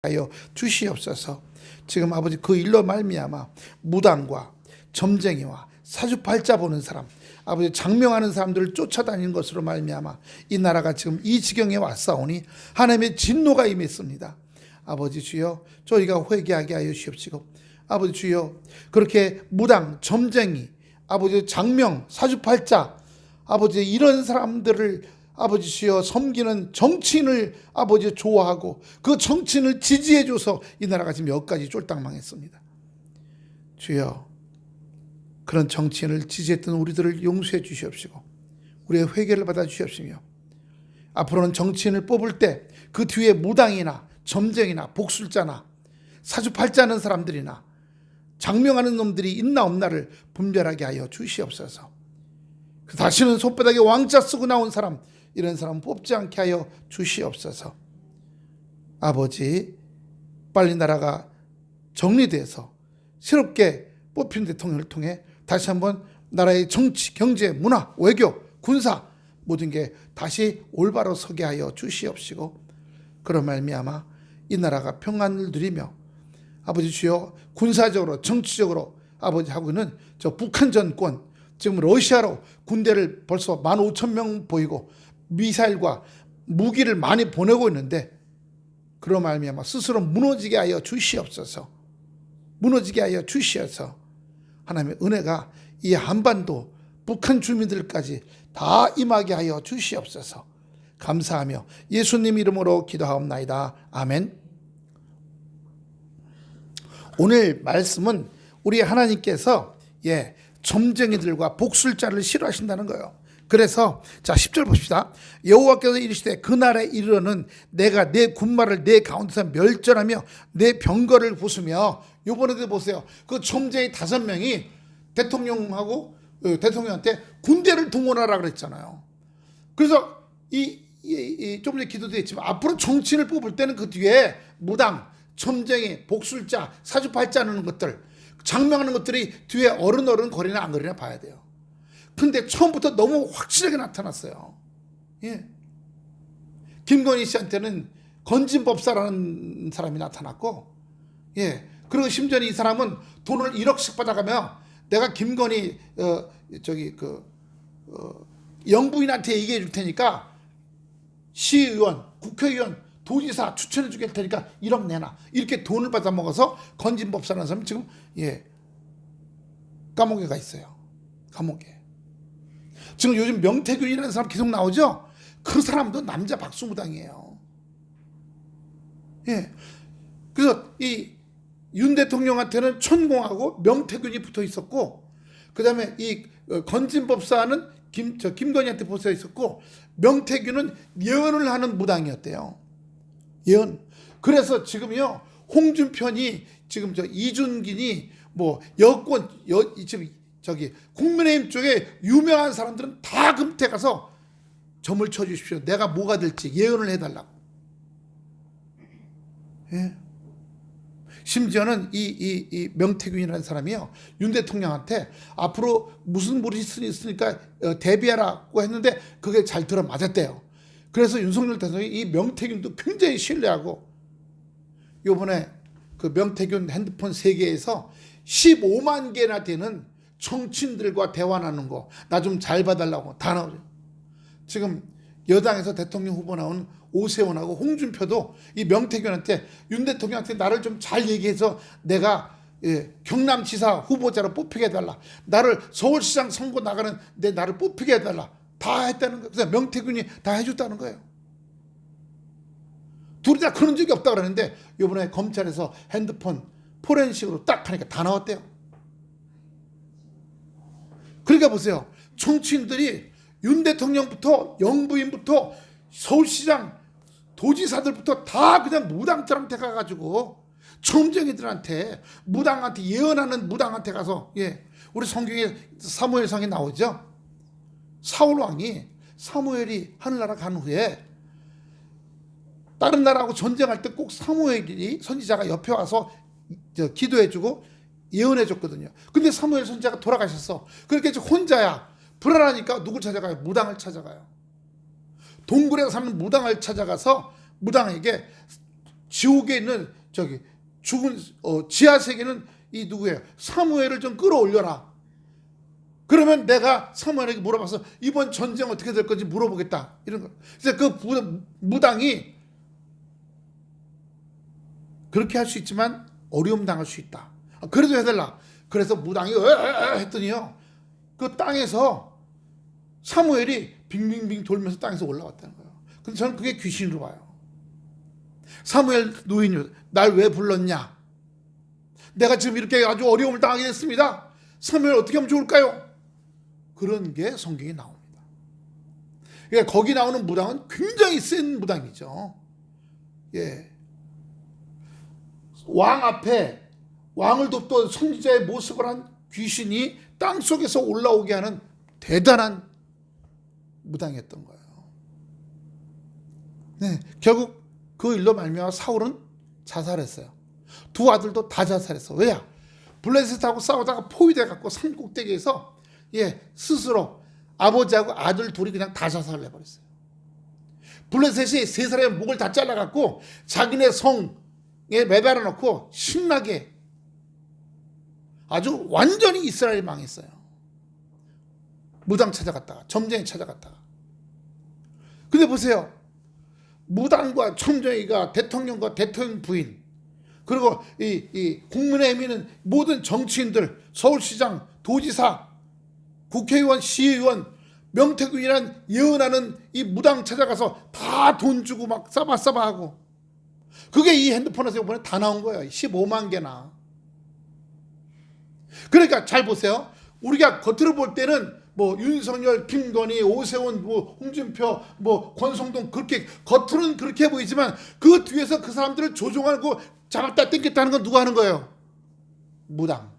하여 주시옵소서. 지금 아버지 그 일로 말미암아 무당과 점쟁이와 사주팔자 보는 사람, 아버지 장명하는 사람들을 쫓아다니는 것으로 말미암아 이 나라가 지금 이 지경에 왔사오니 하나님의 진노가 임했습니다. 아버지 주여, 저희가 회개하게 하여 주시옵시고, 아버지 주여, 그렇게 무당, 점쟁이, 아버지 장명, 사주팔자, 아버지 이런 사람들을 아버지 주여 섬기는 정치인을 아버지 좋아하고 그 정치인을 지지해줘서 이 나라가 지금 여기까지 쫄딱 망했습니다. 주여, 그런 정치인을 지지했던 우리들을 용서해 주시옵시고 우리의 회개를 받아 주시옵시며, 앞으로는 정치인을 뽑을 때 그 뒤에 무당이나 점쟁이나 복술자나 사주팔자하는 사람들이나 장명하는 놈들이 있나 없나를 분별하게 하여 주시옵소서. 다시는 손바닥에 왕자 쓰고 나온 사람, 이런 사람 뽑지 않게 하여 주시옵소서. 아버지, 빨리 나라가 정리돼서 새롭게 뽑힌 대통령을 통해 다시 한번 나라의 정치, 경제, 문화, 외교, 군사 모든 게 다시 올바로 서게 하여 주시옵시고, 그런 말미암아 이 나라가 평안을 누리며 아버지 주여, 군사적으로 정치적으로 아버지 하고는 저 북한 정권, 지금 러시아로 군대를 벌써 15,000명 보이고 미사일과 무기를 많이 보내고 있는데, 그런 말미암아 스스로 무너지게 하여 주시옵소서. 무너지게 하여 주시어서 하나님의 은혜가 이 한반도 북한 주민들까지 다 임하게 하여 주시옵소서. 감사하며 예수님 이름으로 기도하옵나이다. 아멘. 오늘 말씀은 우리 하나님께서 점쟁이들과 복술자를 싫어하신다는 거예요. 그래서 자 10절 봅시다. 여호와께서 이르시되 그날에 이르러는 내가 내 군마를 내 가운데서 멸절하며 내 병거를 부수며. 요번에도 보세요. 그 점쟁이 5명이 대통령한테 군대를 동원하라 그랬잖아요. 그래서 좀 전에 기도도 했지만 앞으로 정치인을 뽑을 때는 그 뒤에 무당, 점쟁이, 복술자, 사주팔자 하는 것들, 장명하는 것들이 뒤에 어른 거리나 안 거리나 봐야 돼요. 근데 처음부터 너무 확실하게 나타났어요. 김건희 씨한테는 건진법사라는 사람이 나타났고, 그리고 심지어 이 사람은 돈을 1억씩 받아가며 내가 김건희 영부인한테 얘기해 줄 테니까 시의원, 국회의원, 도지사 추천해 주길 테니까 1억 내놔, 이렇게 돈을 받아 먹어서 건진법사라는 사람이 지금 감옥에 가 있어요. 감옥에. 지금 요즘 명태균이라는 사람 계속 나오죠? 그 사람도 남자 박수무당이에요. 그래서 이 윤 대통령한테는 천공하고 명태균이 붙어 있었고, 그 다음에 이 건진법사는 김건희한테 붙어 있었고, 명태균은 예언을 하는 무당이었대요. 예언. 그래서 지금요, 홍준표니 지금 이준균이 여권, 국민의힘 쪽에 유명한 사람들은 다 금태 가서 점을 쳐주십시오. 내가 뭐가 될지 예언을 해달라고. 심지어는 이 명태균이라는 사람이요, 윤 대통령한테 앞으로 무슨 무리 있으니까 대비하라고 했는데 그게 잘 들어맞았대요. 그래서 윤석열 대통령이 이 명태균도 굉장히 신뢰하고, 요번에 그 명태균 핸드폰 3개에서 15만 개나 되는 정치인들과 대화 나누는 거 나 좀 잘 봐달라고 다 나오죠. 지금 여당에서 대통령 후보 나온 오세훈하고 홍준표도 이 명태균한테, 윤 대통령한테 나를 좀 잘 얘기해서 내가 경남지사 후보자로 뽑히게 해달라, 나를 서울시장 선거 나가는 나를 뽑히게 해달라, 다 했다는 거예요. 그래서 명태균이 다 해줬다는 거예요. 둘이 다 그런 적이 없다고 그러는데 이번에 검찰에서 핸드폰 포렌식으로 딱 하니까 다 나왔대요. 그러니까 보세요. 정치인들이 윤 대통령부터 영부인부터 서울시장 도지사들부터 다 그냥 무당들한테 가가지고, 점쟁이들한테, 무당한테, 예언하는 무당한테 가서, 우리 성경에 사무엘상에 나오죠. 사울왕이, 사무엘이 하늘나라 간 후에 다른 나라하고 전쟁할 때 꼭 사무엘이 선지자가 옆에 와서 기도해주고 예언해줬거든요. 근데 사무엘 선지자가 돌아가셨어. 그렇게 혼자야. 불안하니까 누굴 찾아가요? 무당을 찾아가요. 동굴에 사는 무당을 찾아가서 무당에게 지옥에 있는 죽은 지하 세계는 이 누구예요? 사무엘을 좀 끌어올려라. 그러면 내가 사무엘에게 물어봐서 이번 전쟁 어떻게 될 건지 물어보겠다. 이런 거. 그래서 그 무당이 그렇게 할 수 있지만 어려움 당할 수 있다. 그래도 해달라. 그래서 무당이 했더니요, 그 땅에서 사무엘이 빙빙빙 돌면서 땅에서 올라왔다는 거예요. 근데 저는 그게 귀신으로 봐요. 사무엘 노인이 날 왜 불렀냐? 내가 지금 이렇게 아주 어려움을 당하게 됐습니다. 사무엘 어떻게 하면 좋을까요? 그런 게 성경에 나옵니다. 그러니까 거기 나오는 무당은 굉장히 센 무당이죠. 예. 왕 앞에 왕을 돕던 선지자의 모습을 한 귀신이 땅 속에서 올라오게 하는 대단한 무당이었던 거예요. 네, 결국 그 일로 말미암아 사울은 자살했어요. 두 아들도 다 자살했어. 왜야? 블레셋하고 싸우다가 포위돼 갖고 산 꼭대기에서 스스로 아버지하고 아들 둘이 그냥 다 자살을 해버렸어요. 블레셋이 세 사람의 목을 다 잘라 갖고 자기네 성에 매달아 놓고 신나게 아주 완전히 이스라엘이 망했어요. 무당 찾아갔다가 점쟁이 찾아갔다가. 근데 보세요. 무당과 점쟁이가 대통령과 대통령 부인, 그리고 이 국민의힘에 있는 모든 정치인들, 서울시장, 도지사, 국회의원, 시의원, 명태균이란 예언하는 이 무당 찾아가서 다 돈 주고 막 싸바싸바하고, 그게 이 핸드폰에서 이번에 다 나온 거예요. 15만 개나. 그러니까 잘 보세요. 우리가 겉으로 볼 때는 뭐 윤석열, 김건희, 오세훈, 뭐 홍준표, 뭐 권성동, 그렇게 겉으로는 그렇게 보이지만 그 뒤에서 그 사람들을 조종하고 잡았다 땡겼다 하는 건 누가 하는 거예요? 무당,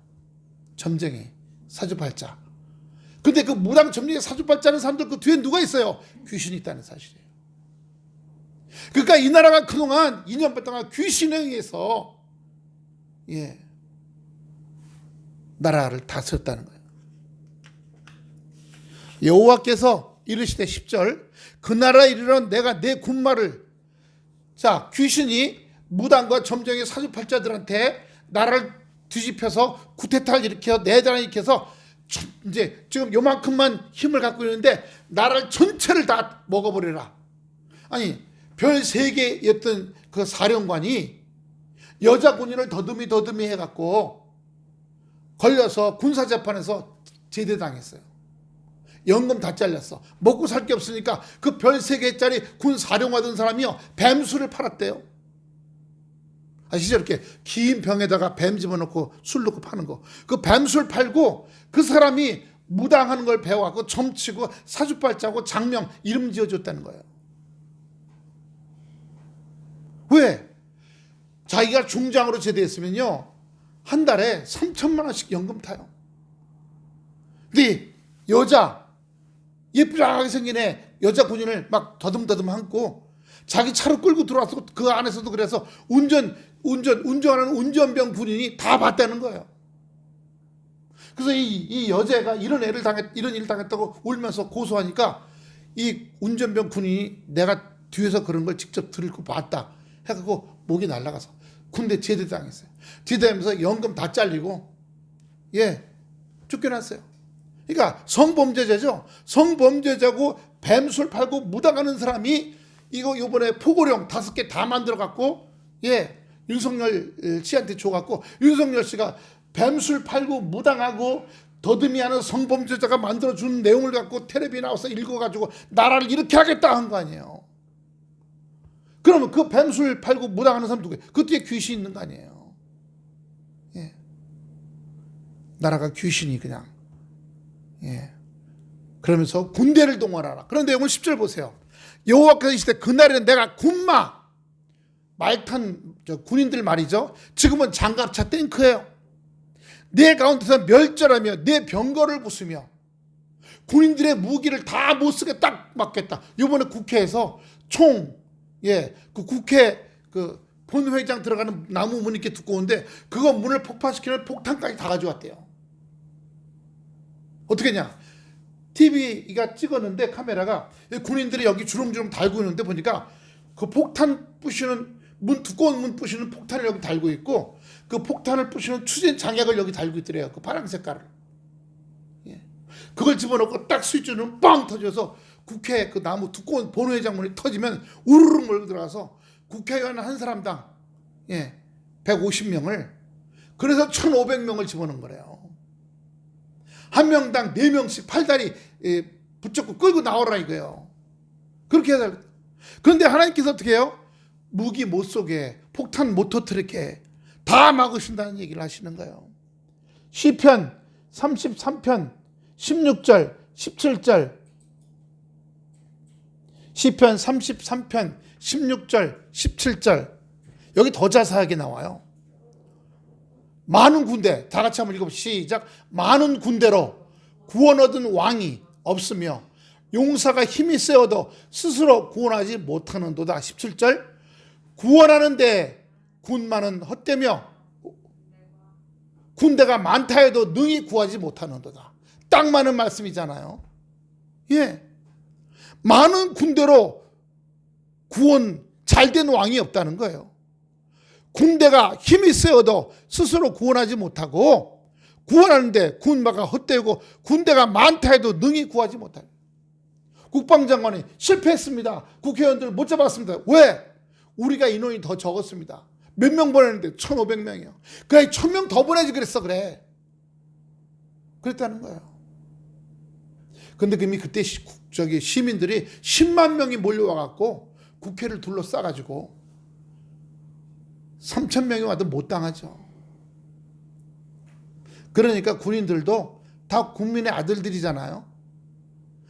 점쟁이, 사주팔자. 근데 그 무당, 점쟁이, 사주팔자 하는 사람들 그 뒤에 누가 있어요? 귀신이 있다는 사실이에요. 그러니까 이 나라가 그동안 2년 반 동안 귀신에 의해서 나라를 다스렸다는 거예요. 여호와께서 이르시되 10절, 그 나라에 이르러 내가 내 군마를, 자, 귀신이 무당과 점쟁이 사주팔자들한테 나라를 뒤집혀서 쿠데타를 일으켜 내전을 일으켜서 이제 지금 요만큼만 힘을 갖고 있는데 나라를 전체를 다 먹어버리라. 아니, 별 3개였던 그 사령관이 여자 군인을 더듬이 해갖고 걸려서 군사재판에서 제대당했어요. 연금 다 잘렸어. 먹고 살 게 없으니까 그 별 3개짜리 군 사령하던 사람이요, 뱀술을 팔았대요. 아시죠? 이렇게 긴 병에다가 뱀 집어넣고 술 넣고 파는 거. 그 뱀술 팔고 그 사람이 무당하는 걸 배워갖고 점치고 사주팔자고 장명 이름 지어줬다는 거예요. 왜? 자기가 중장으로 제대했으면요, 한 달에 3천만 원씩 연금 타요. 근데 여자, 예쁘게 생긴 애, 여자 군인을 막 더듬더듬 안고 자기 차로 끌고 들어와서 그 안에서도 그래서 운전하는 운전병 군인이 다 봤다는 거예요. 그래서 이 여자가 이런 일을 당했다고 울면서 고소하니까 이 운전병 군인이 내가 뒤에서 그런 걸 직접 들고 봤다 해갖고 목이 날아가서 군대 제대당했어요. 제대하면서 연금 다 잘리고 쫓겨났어요. 그러니까 성범죄자죠. 성범죄자고 뱀술 팔고 무당하는 사람이 이거 요번에 포고령 5개 다 만들어 갖고 윤석열 씨한테 줘갖고 윤석열 씨가 뱀술 팔고 무당하고 더듬이하는 성범죄자가 만들어준 내용을 갖고 텔레비에 나와서 읽어가지고 나라를 이렇게 하겠다 한 거 아니에요. 그러면 그 뱀술 팔고 무당하는 사람 누구예요? 그 뒤에 귀신이 있는 거 아니에요. 나라가 귀신이 그냥 그러면서 군대를 동원하라. 그런 내용을 10절 보세요. 여호와께서 이르시되 그날에는 내가 군마, 말탄 군인들 말이죠. 지금은 장갑차 탱크예요. 내 가운데서 멸절하며 내 병거를 부수며 군인들의 무기를 다 못쓰게 딱 막겠다. 이번에 국회에서 그 국회 그 본회의장 들어가는 나무 문 이렇게 두꺼운데 그거 문을 폭파시키는 폭탄까지 다 가져왔대요. 어떻게 했냐? TV가 찍었는데 카메라가 군인들이 여기 주렁주렁 달고 있는데 보니까 그 폭탄 부시는 두꺼운 문 부시는 폭탄을 여기 달고 있고 그 폭탄을 부시는 추진 장약을 여기 달고 있더래요. 그 파란 색깔을. 예. 그걸 집어넣고 딱 스위치는 빵 터져서 국회 그 나무 두꺼운 본회의장 문이 터지면 우르르 몰고 들어가서 국회의원 한 사람당 150명을 그래서 1,500명을 집어넣은 거래요. 한 명당 4명씩 팔다리 붙잡고 끌고 나오라 이거예요. 그렇게 해야 돼. 그런데 하나님께서 어떻게 해요? 무기 못 쏘게, 폭탄 못 터뜨리게 다 막으신다는 얘기를 하시는 거예요. 시편 33편 16절 17절 시편 33편 16절 17절 여기 더 자세하게 나와요. 많은 군대, 다 같이 한번 읽어보시죠. 시작. 많은 군대로 구원 얻은 왕이 없으며 용사가 힘이 세어도 스스로 구원하지 못하는도다. 17절. 구원하는데 군마는 헛되며 군대가 많다 해도 능히 구하지 못하는도다. 딱 맞는 말씀이잖아요. 예. 많은 군대로 구원 잘된 왕이 없다는 거예요. 군대가 힘이 세어도 스스로 구원하지 못하고 구원하는데 군마가 헛되고 군대가 많다 해도 능히 구하지 못하는. 국방장관이 실패했습니다. 국회의원들 못 잡았습니다. 왜? 우리가 인원이 더 적었습니다. 몇 명 보냈는데 1,500명이요. 그래 1,000명 더 보내지 그랬어. 그래. 그랬다는 거예요. 근데 이미 그때 시민들이 10만 명이 몰려와갖고 국회를 둘러싸가지고 3,000명이 와도 못 당하죠. 그러니까 군인들도 다 국민의 아들들이잖아요.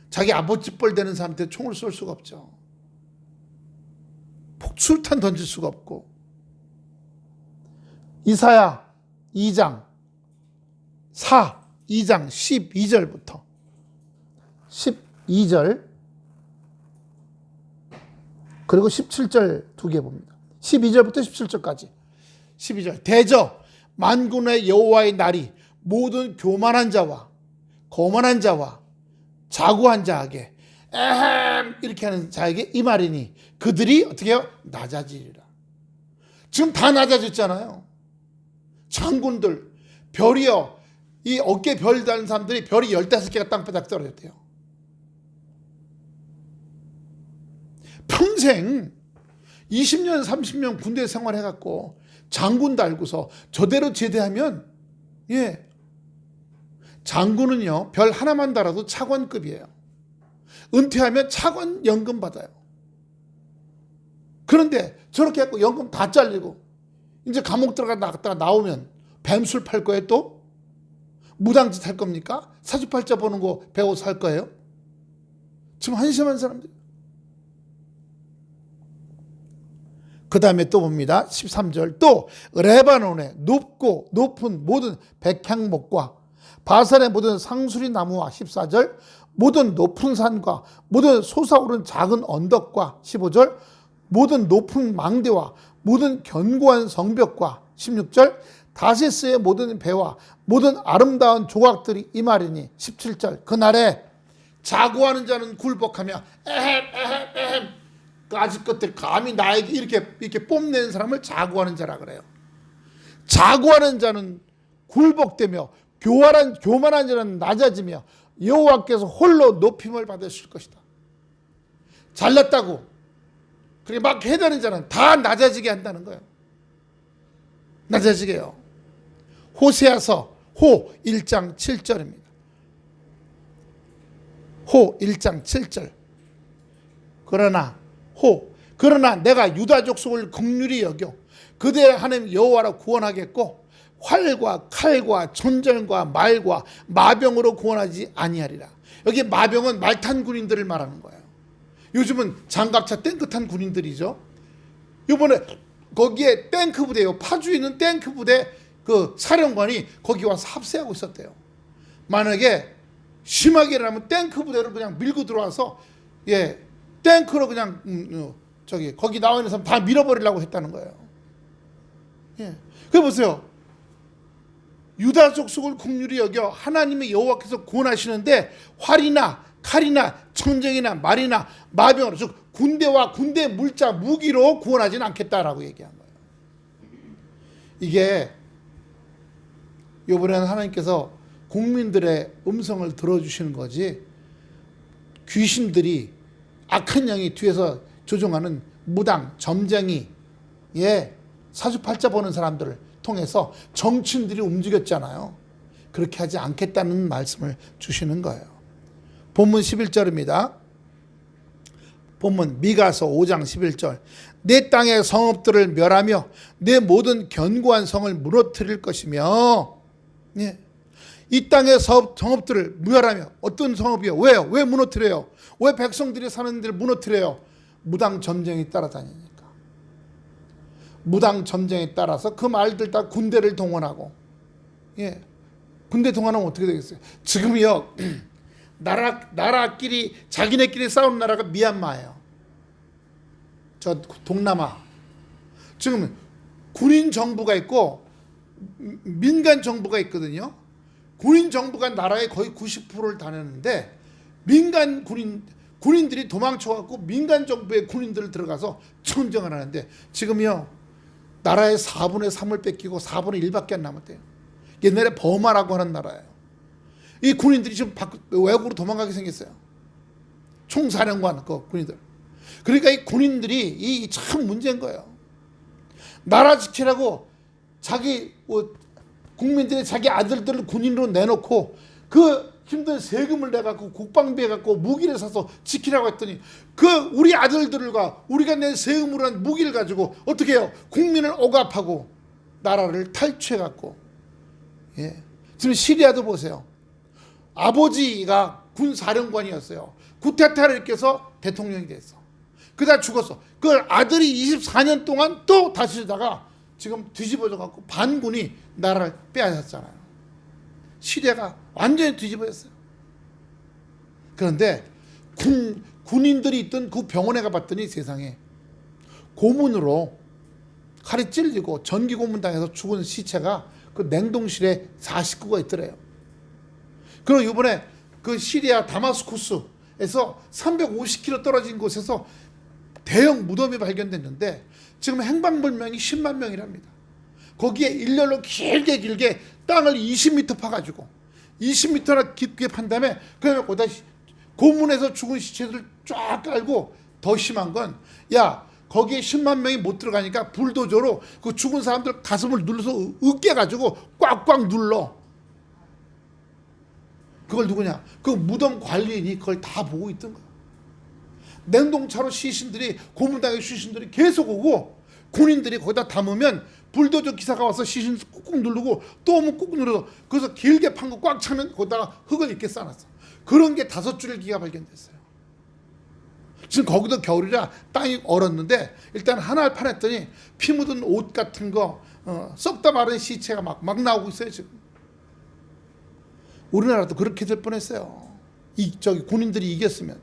자기 아버지뻘 되는 사람한테 총을 쏠 수가 없죠. 술탄 던질 수가 없고. 이사야 2장 2장 12절부터 12절 그리고 17절 두 개 봅니다. 12절부터 17절까지. 12절. 대저 만군의 여호와의 날이 모든 교만한 자와 거만한 자와 자고한 자에게 에헴 이렇게 하는 자에게 이 말이니 그들이 어떻게 해요? 낮아지리라. 지금 다 낮아졌잖아요. 장군들 별이요. 이 어깨 별 다는 사람들이 별이 15개가 땅바닥 떨어졌대요. 평생 20년 30년 군대 생활해갖고 장군 달고서 저대로 제대하면 장군은요 별 하나만 달아도 차관급이에요. 은퇴하면 차관 연금 받아요. 그런데 저렇게 해갖고 연금 다 잘리고 이제 감옥 들어갔다가 나오면 뱀술 팔 거예요? 또? 무당짓 할 겁니까? 사주팔자 보는 거 배워서 할 거예요? 지금 한심한 사람들. 그 다음에 또 봅니다. 13절. 또 레바논의 높은 모든 백향목과 바산의 모든 상수리 나무와 14절. 모든 높은 산과 모든 솟아오른 작은 언덕과 15절. 모든 높은 망대와 모든 견고한 성벽과 16절. 다시스의 모든 배와 모든 아름다운 조각들이 이 말이니 17절. 그날에 자고하는 자는 굴복하며 에헴 까짓 것들 감히 나에게 이렇게 뽐내는 사람을 자고하는 자라 그래요. 자고하는 자는 굴복되며 교만한 자는 낮아지며 여호와께서 홀로 높임을 받으실 것이다. 잘났다고 그렇게 막 해대는 자는 다 낮아지게 한다는 거예요. 낮아지게 해요. 호세아서 호 1장 7절입니다. 호 1장 7절. 그러나 내가 유다 족속을 긍휼히 여겨 그들의 하나님 여호와로 구원하겠고 활과 칼과 전쟁과 말과 마병으로 구원하지 아니하리라. 여기 마병은 말탄 군인들을 말하는 거예요. 요즘은 장갑차 탱크 탄 군인들이죠. 이번에 거기에 탱크 부대요. 파주에 있는 탱크 부대 그 사령관이 거기 와서 합세하고 있었대요. 만약에 심하게 일어나면 탱크 부대를 그냥 밀고 들어와서 탱크로 그냥 거기 나와 있는 사람 다 밀어버리려고 했다는 거예요. 그래 보세요. 유다 족속을 긍휼히 여겨 하나님의 여호와께서 구원하시는데 활이나 칼이나 청정이나 말이나 마병으로, 즉 군대와 군대 물자 무기로 구원하지는 않겠다라고 얘기한 거예요. 이게 이번에는 하나님께서 국민들의 음성을 들어주시는 거지, 귀신들이, 악한 영이 뒤에서 조종하는 무당, 점쟁이, 사주팔자 보는 사람들을 통해서 정치인들이 움직였잖아요. 그렇게 하지 않겠다는 말씀을 주시는 거예요. 본문 11절입니다. 본문 미가서 5장 11절. 내 땅의 성읍들을 멸하며 내 모든 견고한 성을 무너뜨릴 것이며, 이 땅의 성읍들을 멸하며, 어떤 성읍이요? 왜요? 왜 무너뜨려요? 왜 백성들이 사는 데를 무너뜨려요? 무당 점쟁이 따라다니니까. 무당 점쟁이 따라서 그 말들 다 군대를 동원하고, 군대 동원하면 어떻게 되겠어요? 지금이요, 나라끼리, 자기네끼리 싸우는 나라가 미얀마예요. 저 동남아. 지금 군인 정부가 있고 민간 정부가 있거든요. 군인 정부가 나라의 거의 90%를 다녔는데, 민간 군인들이 도망쳐갖고 민간 정부의 군인들을 들어가서 청정을 하는데, 지금요 나라의 4분의 3을 뺏기고 4분의 1밖에 안 남았대요. 옛날에 버마라고 하는 나라예요. 이 군인들이 지금 외국으로 도망가게 생겼어요. 총사령관 그 군인들. 그러니까 이 군인들이 참 문제인 거예요. 나라 지키라고 자기 국민들이 자기 아들들을 군인으로 내놓고 그 힘든 세금을 내갖고 국방비에 갖고 무기를 사서 지키라고 했더니, 그 우리 아들들과 우리가 낸 세금으로 한 무기를 가지고 어떻게 해요? 국민을 억압하고 나라를 탈취해갖고. 지금 시리아도 보세요. 아버지가 군사령관이었어요. 쿠데타를 일으켜서 대통령이 됐어. 그다 죽었어. 그 아들이 24년 동안 또 다시다가 지금 뒤집어져 갖고 반군이 나라를 빼앗았잖아요. 시리아가 완전히 뒤집어졌어요. 그런데 군인들이 있던 그 병원에 가봤더니 세상에 고문으로 칼이 찔리고 전기 고문당해서 죽은 시체가 그 냉동실에 49가 있더래요. 그리고 이번에 그 시리아 다마스쿠스에서 350km 떨어진 곳에서 대형 무덤이 발견됐는데, 지금 행방불명이 10만 명이랍니다. 거기에 일렬로 길게 땅을 20m 파가지고 20m나 깊게 판 다음에 그다음에 거기다 고문해서 죽은 시체들을 쫙 깔고, 더 심한 건, 거기에 10만 명이 못 들어가니까 불도저로 그 죽은 사람들 가슴을 눌러서 으깨가지고 꽉꽉 눌러. 그걸 누구냐? 그 무덤 관리인이 그걸 다 보고 있던 거야. 냉동차로 시신들이, 고문당의 시신들이 계속 오고, 군인들이 거기다 담으면 불도저 기사가 와서 시신 꾹꾹 누르고 또 오면 꾹꾹 눌러서, 그래서 길게 판 거 꽉 차면 거기다가 흙을 이렇게 쌓아놨어. 그런 게 5줄기가 발견됐어요. 지금 거기도 겨울이라 땅이 얼었는데, 일단 하나를 파냈더니 피 묻은 옷 같은 거, 썩다 마른 시체가 막 나오고 있어요. 지금 우리나라도 그렇게 될 뻔했어요. 군인들이 이겼으면.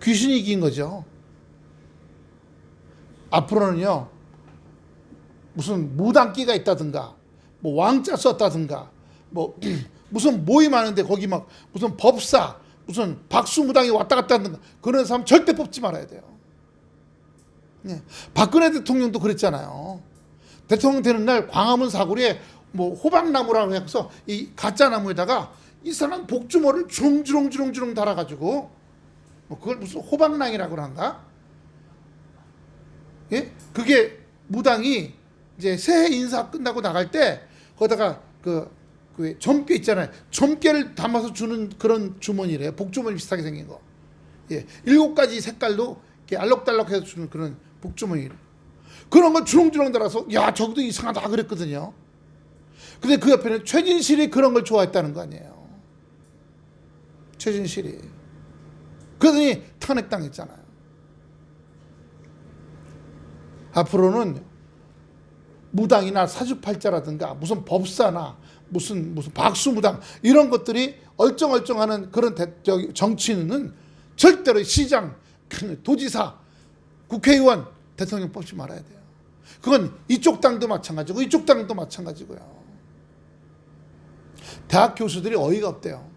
귀신이 이긴 거죠. 앞으로는요, 무슨 무당기가 있다든가, 뭐 왕자 썼다든가, 뭐 무슨 모임하는데 거기 막 무슨 법사, 무슨 박수무당이 왔다 갔다 하는 그런 사람 절대 뽑지 말아야 돼요. 박근혜 대통령도 그랬잖아요. 대통령 되는 날 광화문 사거리에 뭐 호박나무라고 해서 이 가짜 나무에다가 이 사람 복주머를 주렁주렁 달아가지고, 뭐 그걸 무슨 호박낭이라고 그런가? 그게 무당이 이제 새해 인사 끝나고 나갈 때 거기다가 그 점괘 있잖아요. 점괘를 담아서 주는 그런 주머니래요. 복주머니 비슷하게 생긴 거. 7가지 색깔로 이렇게 알록달록해서 주는 그런 복주머니래. 그런 걸 주렁주렁 달아서, 저기도 이상하다 그랬거든요. 근데 그 옆에는 최진실이 그런 걸 좋아했다는 거 아니에요. 최진실이. 그러더니 탄핵당했잖아요. 앞으로는 무당이나 사주팔자라든가 무슨 법사나 무슨 박수무당 이런 것들이 얼쩡얼쩡하는 그런 정치인은 절대로 시장, 도지사, 국회의원, 대통령 뽑지 말아야 돼요. 그건 이쪽 당도 마찬가지고 이쪽 당도 마찬가지고요. 대학 교수들이 어이가 없대요.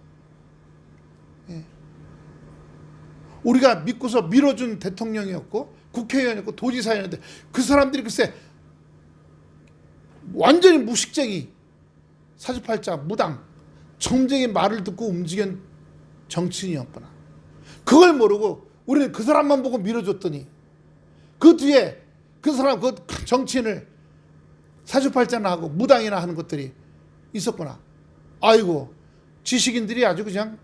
우리가 믿고서 밀어준 대통령이었고 국회의원이었고 도지사였는데 그 사람들이 글쎄 완전히 무식쟁이, 사주팔자, 무당, 점쟁이 말을 듣고 움직인 정치인이었구나. 그걸 모르고 우리는 그 사람만 보고 밀어줬더니 그 뒤에 그 사람, 그 정치인을 사주팔자나 하고 무당이나 하는 것들이 있었구나. 아이고, 지식인들이 아주 그냥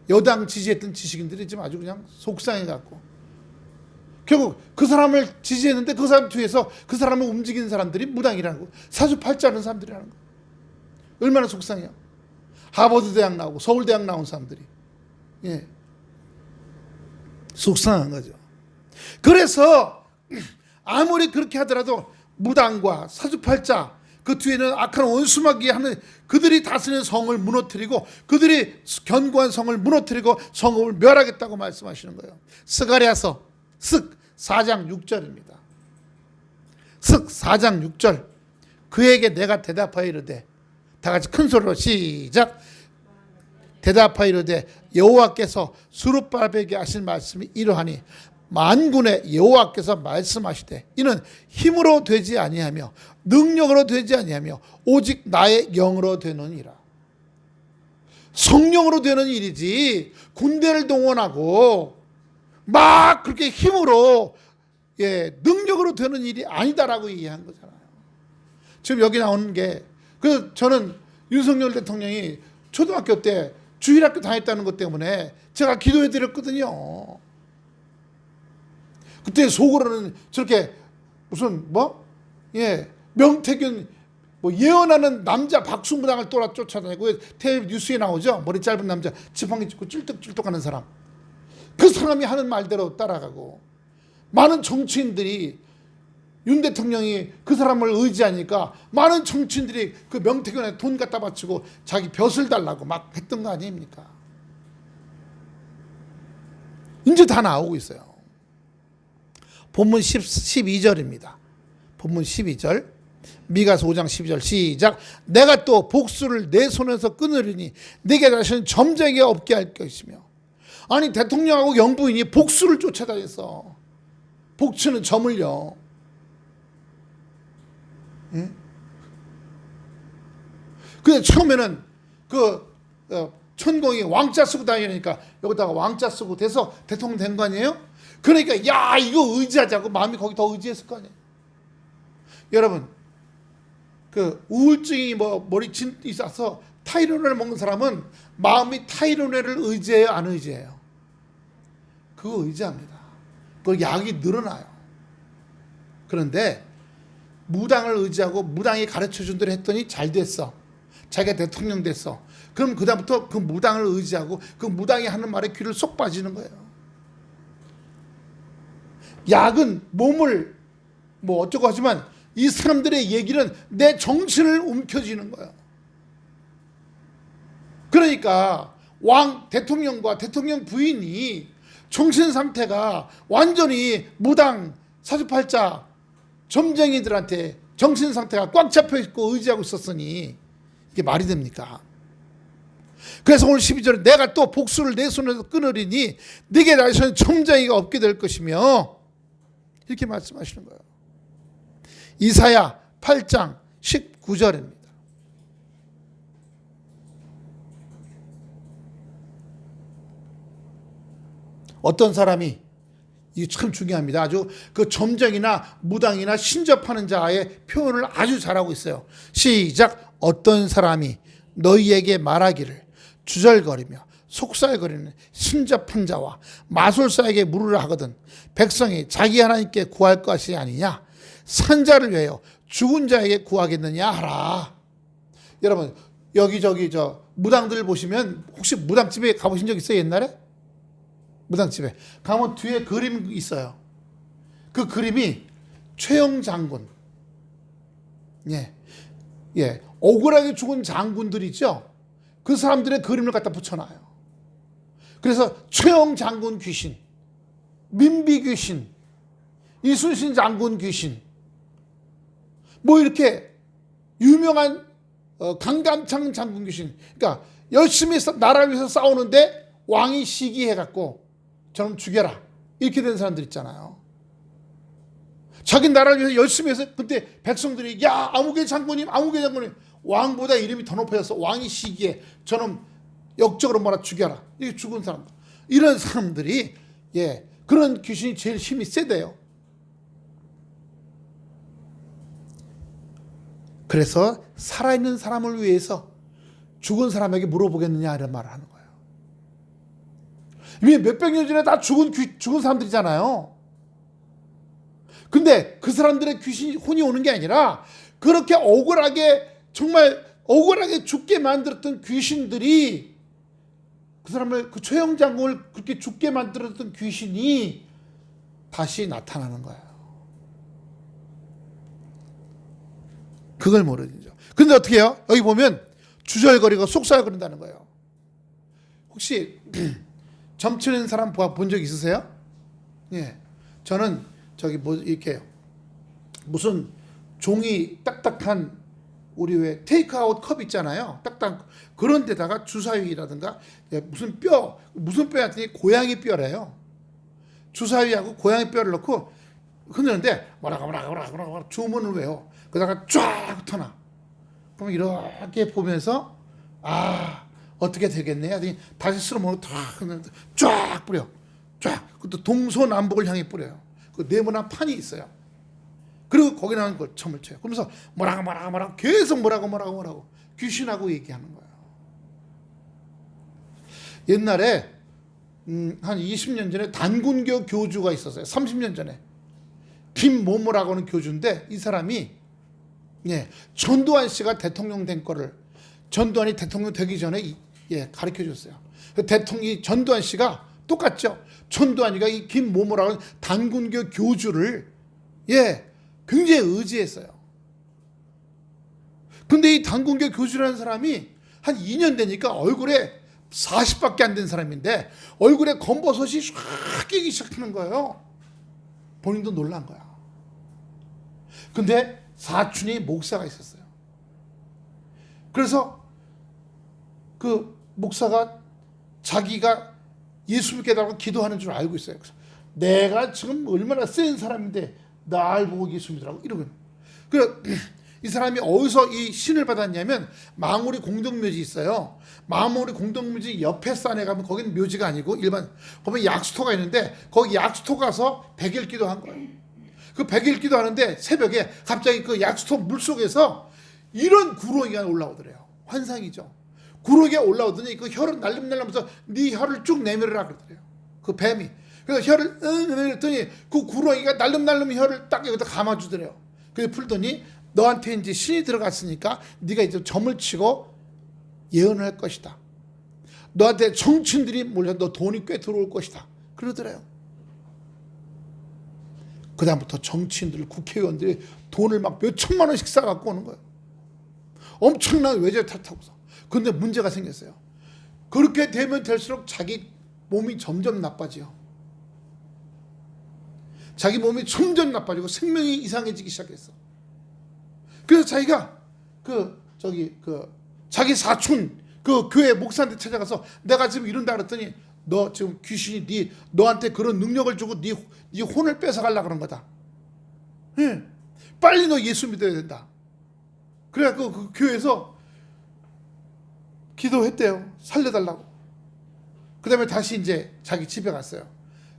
여당 지지했던 지식인들이 지금 아주 그냥 속상해갖고 결국 그 사람을 지지했는데 그 사람 뒤에서 그 사람을 움직이는 사람들이 무당이라는 거, 사주팔자하는 사람들이라는 거. 얼마나 속상해요. 하버드 대학 나오고 서울대학 나온 사람들이. 예. 속상한 거죠. 그래서 아무리 그렇게 하더라도 무당과 사주팔자 그 뒤에는 악한 원수마귀 하는 그들이 다스리는 성을 무너뜨리고 그들이 견고한 성을 무너뜨리고 성읍을 멸하겠다고 말씀하시는 거예요. 스가랴서 쓱 4장 6절입니다. 쓱 4장 6절. 그에게 내가 대답하여 이르되, 다 같이 큰 소리로 시작. 대답하여 이르되 여호와께서 스룹바벨에게 하신 말씀이 이러하니 만군의 여호와께서 말씀하시되 이는 힘으로 되지 아니하며 능력으로 되지 아니하며 오직 나의 영으로 되느니라. 성령으로 되는 일이지 군대를 동원하고 막 그렇게 힘으로 능력으로 되는 일이 아니다라고 얘기한 거잖아요. 지금 여기 나오는 게 그 저는 윤석열 대통령이 초등학교 때 주일학교 다녔다는 것 때문에 제가 기도해 드렸거든요. 그때 속으로는 저렇게 무슨 명태균 예언하는 남자 박수무당을 쫓아다니고 텔레비 뉴스에 나오죠. 머리 짧은 남자 지팡이 짚고 찔떡찔떡하는 사람. 그 사람이 하는 말대로 따라가고 많은 정치인들이 윤 대통령이 그 사람을 의지하니까 많은 정치인들이 그 명태균에 돈 갖다 바치고 자기 벼슬 달라고 막 했던 거 아닙니까? 이제 다 나오고 있어요. 본문 12절입니다. 본문 12절. 미가서 5장 12절 시작. 내가 또 복수를 내 손에서 끊으리니 네게 다시는 점쟁이 없게 할 것이며. 아니 대통령하고 영부인이 복수를 쫓아다녔어. 복수는 점을요. 응? 근데 처음에는 천공이 왕자 쓰고 다니니까 여기다가 왕자 쓰고 돼서 대통령 된 거 아니에요? 그러니까 야 이거 의지하자고 마음이 거기 더 의지했을 거 아니에요. 여러분 그 우울증이 머리 진 있어서 타이레놀을 먹는 사람은 마음이 타이레놀을 의지해요, 안 의지해요? 그거 의지합니다. 그 약이 늘어나요. 그런데 무당을 의지하고 무당이 가르쳐준 대로 했더니 잘 됐어. 자기가 대통령 됐어. 그럼 그다음부터 그 무당을 의지하고 그 무당이 하는 말에 귀를 쏙 빠지는 거예요. 약은 몸을 어쩌고 하지만 이 사람들의 얘기는 내 정신을 움켜쥐는 거예요. 그러니까 대통령과 대통령 부인이 정신 상태가 완전히 무당, 사주팔자, 점쟁이들한테 정신 상태가 꽉 잡혀 있고 의지하고 있었으니 이게 말이 됩니까? 그래서 오늘 12절에 내가 또 복수를 내 손에서 끊으리니 네게 다시는 점쟁이가 없게 될 것이며 이렇게 말씀하시는 거예요. 이사야 8장 19절입니다. 어떤 사람이 이게 참 중요합니다. 아주 그 점쟁이나 무당이나 신접하는 자의 표현을 아주 잘하고 있어요. 시작. 어떤 사람이 너희에게 말하기를 주절거리며 속살거리는 신접한 자와 마술사에게 물으라 하거든 백성이 자기 하나님께 구할 것이 아니냐 산자를 위하여 죽은 자에게 구하겠느냐 하라. 여러분 여기저기 무당들 보시면 혹시 무당집에 가보신 적 있어요? 옛날에? 무당집에 가면 뒤에 그림이 있어요. 그 그림이 최영 장군, 억울하게 죽은 장군들 있죠. 그 사람들의 그림을 갖다 붙여놔요. 그래서 최영 장군 귀신, 민비 귀신, 이순신 장군 귀신, 이렇게 유명한 강감창 장군 귀신. 그러니까 열심히 나라를 위해서 싸우는데 왕이 시기해갖고 저놈 죽여라. 이렇게 된 사람들 있잖아요. 자기 나라를 위해서 열심히 해서 그때 백성들이 야 아무개 장군님 왕보다 이름이 더 높아졌어. 왕이 시기에 저놈 역적으로 몰아 죽여라. 이게 죽은 사람들. 이런 사람들이 그런 귀신이 제일 힘이 세대요. 그래서 살아있는 사람을 위해서 죽은 사람에게 물어보겠느냐 이런 말을 하는 거예요. 이미 몇백 년 전에 다 죽은 사람들이잖아요. 근데 그 사람들의 귀신이 혼이 오는 게 아니라 그렇게 억울하게 정말 억울하게 죽게 만들었던 귀신들이 그 사람을 그 최영 장군을 그렇게 죽게 만들었던 귀신이 다시 나타나는 거예요. 그걸 모르죠. 근데 어떻게 해요? 여기 보면 주절거리고 속삭거린다는 거예요. 혹시 점치는 사람 본 적 있으세요? 예. 저는 저기 뭐 이렇게 무슨 종이 딱딱한 우리 왜 테이크아웃 컵 있잖아요. 딱딱 그런 데다가 주사위라든가 무슨 뼈였더니 고양이 뼈래요. 주사위하고 고양이 뼈를 넣고 흔드는데 뭐라고 주문을 외워. 그러다가 쫙 흩어놔. 그럼 이렇게 보면서 어떻게 되겠네 하더니 다시 쓸어먹고 쫙 뿌려. 쫙. 그것도 동서남북을 향해 뿌려요. 그 네모난 판이 있어요. 그리고 거기 나오는 걸 점을 쳐요. 그러면서 뭐라고 계속 뭐라고 귀신하고 얘기하는 거예요. 옛날에 한 20년 전에 단군교 교주가 있었어요. 30년 전에 김모모라고 하는 교주인데 이 사람이 전두환 씨가 대통령 된 거를 전두환이 대통령 되기 전에 가르쳐 줬어요. 대통령이 전두환 씨가 똑같죠. 전두환이가 이 김모모라고 하는 단군교 교주를 굉장히 의지했어요. 근데 이 단군교 교주라는 사람이 한 2년 되니까 얼굴에 40밖에 안 된 사람인데 얼굴에 검버섯이 쫙 끼기 시작하는 거예요. 본인도 놀란 거야. 근데 사촌이 목사가 있었어요. 그래서 그 목사가 자기가 예수 믿게 달라고 기도하는 줄 알고 있어요. 그래서 내가 지금 얼마나 센 사람인데 날 보고 예수 믿으라고 이러고. 그래 이 사람이 어디서 이 신을 받았냐면 망우리 공동묘지 있어요. 망우리 공동묘지 옆에 산에 가면 거기는 묘지가 아니고 일반 거기 약수터가 있는데 거기 약수터 가서 100일 기도한 거예요. 그 100일 기도하는데 새벽에 갑자기 그 약수터 물속에서 이런 구렁이가 올라오더래요. 환상이죠. 구렁이가 올라오더니 그 혀를 날름날름해서 네 혀를 쭉 내밀으라 그러더래요. 그 뱀이. 그래서 혀를 내밀었더니 그 구렁이가 날름날름 혀를 딱 여기다 감아주더래요. 그래서 풀더니 너한테 이제 신이 들어갔으니까 네가 이제 점을 치고 예언을 할 것이다. 너한테 정치인들이 몰려 너 돈이 꽤 들어올 것이다. 그러더래요. 그 다음부터 정치인들, 국회의원들이 돈을 막 몇 천만 원씩 싸갖고 오는 거예요. 엄청난 외제 탓하고서. 근데 문제가 생겼어요. 그렇게 되면 될수록 자기 몸이 점점 나빠져요. 자기 몸이 점점 나빠지고 생명이 이상해지기 시작했어. 그래서 자기가 자기 사촌 그 교회 목사한테 찾아가서 내가 지금 이런다 그랬더니 너 지금 귀신이 너한테 그런 능력을 주고 네 혼을 뺏어가려고 그런 거다. 빨리 너 예수 믿어야 된다. 그래갖고 그 교회에서 기도했대요. 살려달라고. 그 다음에 다시 이제 자기 집에 갔어요.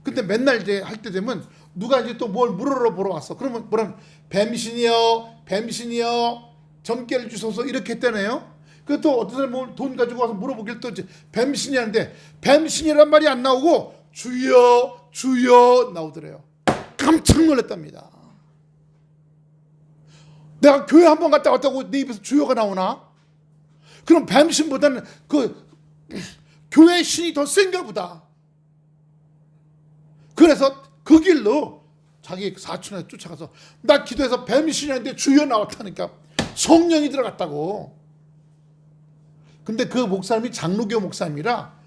근데 맨날 이제 할 때 되면 누가 이제 또 뭘 물으러 보러 왔어. 그러면 뱀신이요 점괘를 주소서 이렇게 했다네요. 그 또 어떤 사람이 돈 가지고 와서 물어보길 또 이제 뱀신이 하는데 뱀신이란 말이 안 나오고 주여 나오더래요. 깜짝 놀랐답니다. 내가 교회 한번 갔다 왔다고 내 입에서 주여가 나오나? 그럼 뱀신보다는 그 교회 신이 더 센가 보다. 그래서 그 길로 자기 사촌에 쫓아가서 나 기도해서 뱀신이었는데 주여 나왔다니까 성령이 들어갔다고. 근데 그 목사님이 장로교 목사님이라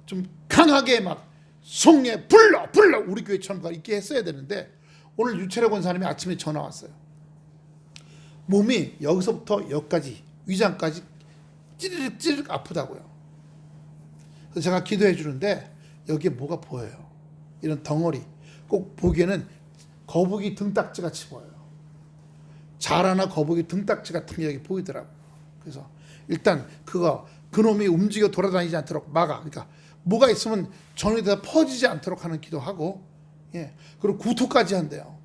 좀 강하게 막 성령 불러 우리 교회처럼 있게 했어야 되는데 오늘 유채래 권사님이 아침에 전화 왔어요. 몸이 여기서부터 여기까지 위장까지 찌르륵 아프다고요. 그래서 제가 기도해 주는데 여기에 뭐가 보여요. 이런 덩어리 꼭 보기에는 거북이 등딱지 같이 보여요. 자라나 거북이 등딱지 같은 게 여기 보이더라고요. 그래서 일단 그놈이 움직여 돌아다니지 않도록 막아. 그러니까 뭐가 있으면 전에다 퍼지지 않도록 하는 기도하고, 그리고 구토까지 한대요.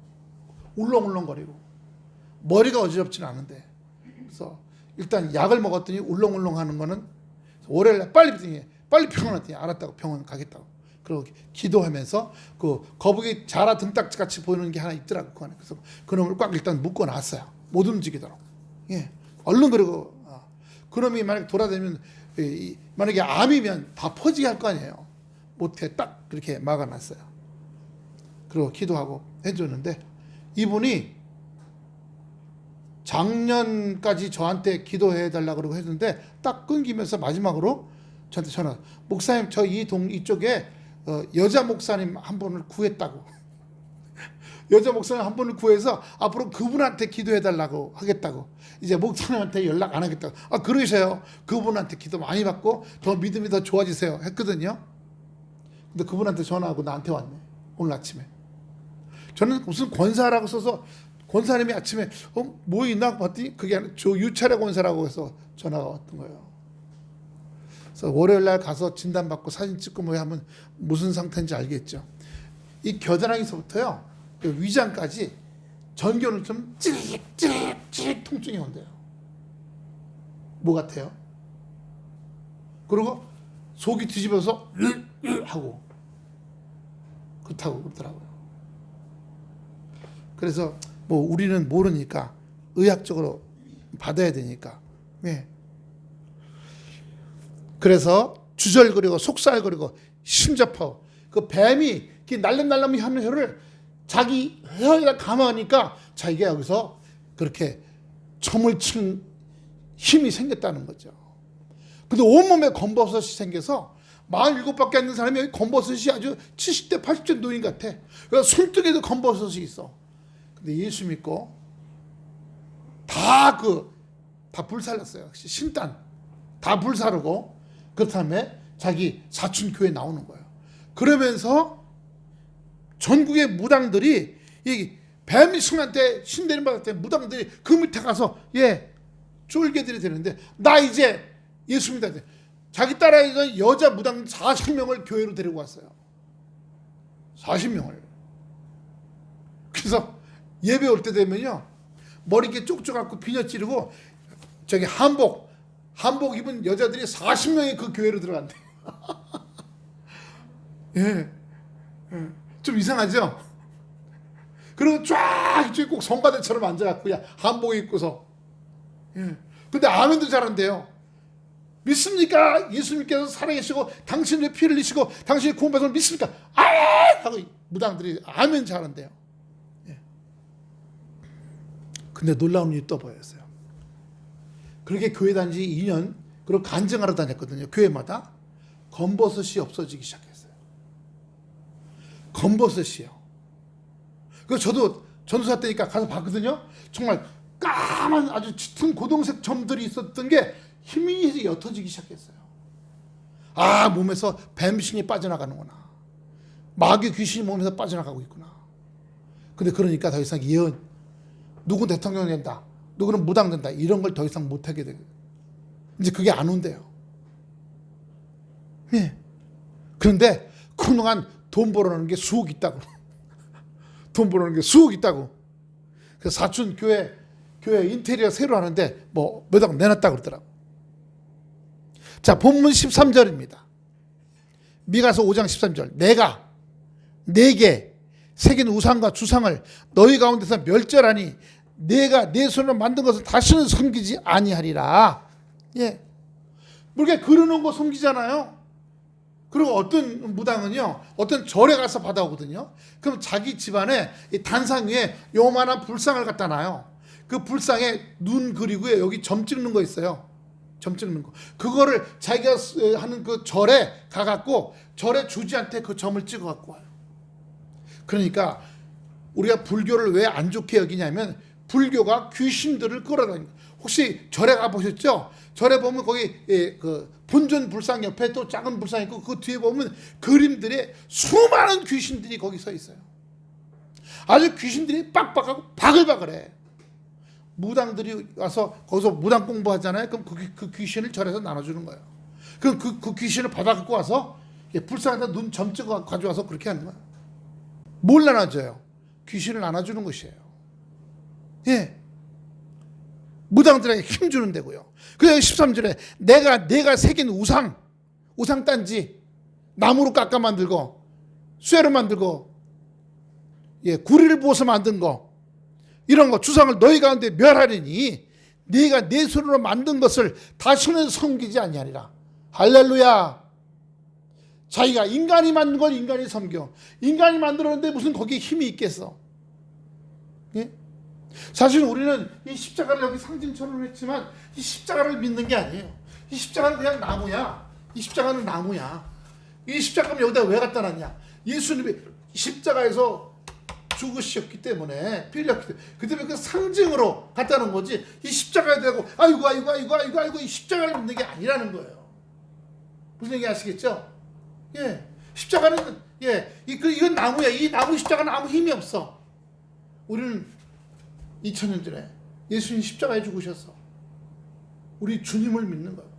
울렁울렁거리고 머리가 어지럽지는 않은데. 그래서 일단 약을 먹었더니 울렁울렁하는 거는 월요일날 빨리 병원 왔더니 알았다고 병원 가겠다고. 그리고 기도하면서 그 거북이 자라 등딱지 같이 보이는 게 하나 있더라고 그 안에. 그래서 그놈을 꽉 일단 묶어놨어요. 못 움직이도록. 얼른 그리고 그놈이 만약 돌아다니면 만약에 암이면 다 퍼지게 할 거 아니에요. 못해 딱 그렇게 막아놨어요. 그리고 기도하고 해줬는데 이분이 작년까지 저한테 기도해 달라고 그러고 했는데 딱 끊기면서 마지막으로 저한테 전화. 목사님 저 이쪽에 여자 목사님 한 분을 구했다고. 여자 목사님 한 분을 구해서 앞으로 그분한테 기도해 달라고 하겠다고. 이제 목사님한테 연락 안 하겠다고. 그러세요. 그분한테 기도 많이 받고 더 믿음이 더 좋아지세요 했거든요. 근데 그분한테 전화하고 나한테 왔네. 오늘 아침에. 저는 무슨 권사라고 써서 권사님이 아침에 뭐 있나 봤더니 그게 아니라 유차례 권사라고 해서 전화가 왔던 거예요. 그래서 월요일날 가서 진단받고 사진 찍고 뭐 하면 무슨 상태인지 알겠죠. 이 겨드랑이서부터요 위장까지 전교는 좀 찌릿 통증이 온대요. 뭐 같아요? 그리고 속이 뒤집어서 하고 그렇다고 그러더라고요. 그래서 뭐 우리는 모르니까 의학적으로 받아야 되니까. 그래서 주절거리고 속살거리고 심접하고 그 뱀이 날름날름 하는 혀를 자기 혀에다 감아니까 자기가 여기서 그렇게 점을 친 힘이 생겼다는 거죠. 근데 온몸에 검버섯이 생겨서 47밖에 안 되는 사람이 여기 검버섯이 아주 70대 80대 노인 같아. 그래서 손등에도 검버섯이 있어. 근데 예수 믿고 다 불살랐어요. 신단 다 불사르고 그렇다면 자기 사촌 교회 나오는 거예요. 그러면서 전국의 무당들이 이 뱀이승한테 신대림 받을 때 무당들이 그 밑에 가서 쫄개들이 되는데 나 이제 예수 믿어야 돼. 자기 따라하던 여자 무당 40명을 교회로 데리고 왔어요. 40명을. 그래서 예배 올 때 되면요 머리 이렇게 쪽쪽 갖고 비녀 찌르고 저기 한복 입은 여자들이 40명이 그 교회로 들어간대. 좀 이상하죠? 그리고 쫙 이쪽에 꼭 성가대처럼 앉아갖고 한복 입고서. 근데 아멘도 잘한대요. 믿습니까? 예수님께서 살아계시고 당신의 피를 흘리시고 당신의 구원받음을 믿습니까? 아멘! 하고 무당들이 아멘 잘한대요. 근데 놀라운 일이 또 보였어요. 그렇게 교회 다닌 지 2년 그리고 간증하러 다녔거든요. 교회마다 검버섯이 없어지기 시작했어요. 검버섯이요. 그래서 저도 전도사 때니까 가서 봤거든요. 정말 까만 아주 짙은 고동색 점들이 있었던 게 희미해서 옅어지기 시작했어요. 몸에서 뱀신이 빠져나가는구나. 마귀 귀신이 몸에서 빠져나가고 있구나. 근데 그러니까 더 이상 예언 누구 대통령 된다. 누구는 무당 된다. 이런 걸 더 이상 못하게 되고 이제 그게 안 온대요. 그런데 그동안 돈 벌어놓은 게 수억 있다고. 돈 벌어놓은 게 수억 있다고. 그래서 사촌 교회 인테리어 새로 하는데 뭐 몇 억 내놨다고 그러더라고. 자, 본문 13절입니다. 미가서 5장 13절. 내가 네게 새긴 우상과 주상을 너희 가운데서 멸절하니 내가 내 손으로 만든 것을 다시는 섬기지 아니하리라. 이렇게 그려놓은 거 섬기잖아요. 그리고 어떤 무당은요 어떤 절에 가서 받아오거든요. 그럼 자기 집안에 이 단상 위에 요만한 불상을 갖다 놔요. 그 불상에 눈 그리고요 여기 점 찍는 거 있어요. 점 찍는 거. 그거를 자기가 하는 그 절에 가갖고 절의 주지한테 그 점을 찍어 갖고 와요. 그러니까 우리가 불교를 왜 안 좋게 여기냐면 불교가 귀신들을 끌어다니고 혹시 절에 가보셨죠? 절에 보면 거기 그 본전 불상 옆에 또 작은 불상 있고 그 뒤에 보면 그림들에 수많은 귀신들이 거기 서 있어요. 아주 귀신들이 빡빡하고 바글바글해. 무당들이 와서 거기서 무당 공부하잖아요. 그럼 그 귀신을 절에서 나눠주는 거예요. 그럼 그 귀신을 받아 갖고 와서 불상에다 눈 점 찍어 가져와서 그렇게 하는 거예요. 뭘 나눠줘요? 귀신을 나눠주는 것이에요. 예. 무당들에게 힘주는 데고요. 그래서 13절에 내가 새긴 우상 단지 나무로 깎아 만들고 쇠로 만들고 구리를 부어서 만든 거 이런 거 주상을 너희 가운데 멸하리니 네가 내 손으로 만든 것을 다시는 섬기지 아니하리라. 할렐루야. 자기가 인간이 만든 걸 인간이 섬겨. 인간이 만들었는데 무슨 거기에 힘이 있겠어. 예? 사실 우리는 이 십자가를 여기 상징처럼 했지만 이 십자가를 믿는 게 아니에요. 이 십자가는 그냥 나무야. 이 십자가는 나무야. 이 십자가는 여기다 왜 갖다 놨냐? 예수님이 십자가에서 죽으셨기 때문에 피 흘렸기 때문에 그 때문에 그 상징으로 갖다 놓은 거지. 이 십자가에 대고 아이고 이 십자가를 믿는 게 아니라는 거예요. 무슨 얘기 아시겠죠? 예, 십자가는 이건 나무야. 이 나무 십자가는 아무 힘이 없어. 우리는 2000년 전에 예수님 십자가에 죽으셔서 우리 주님을 믿는 거예요.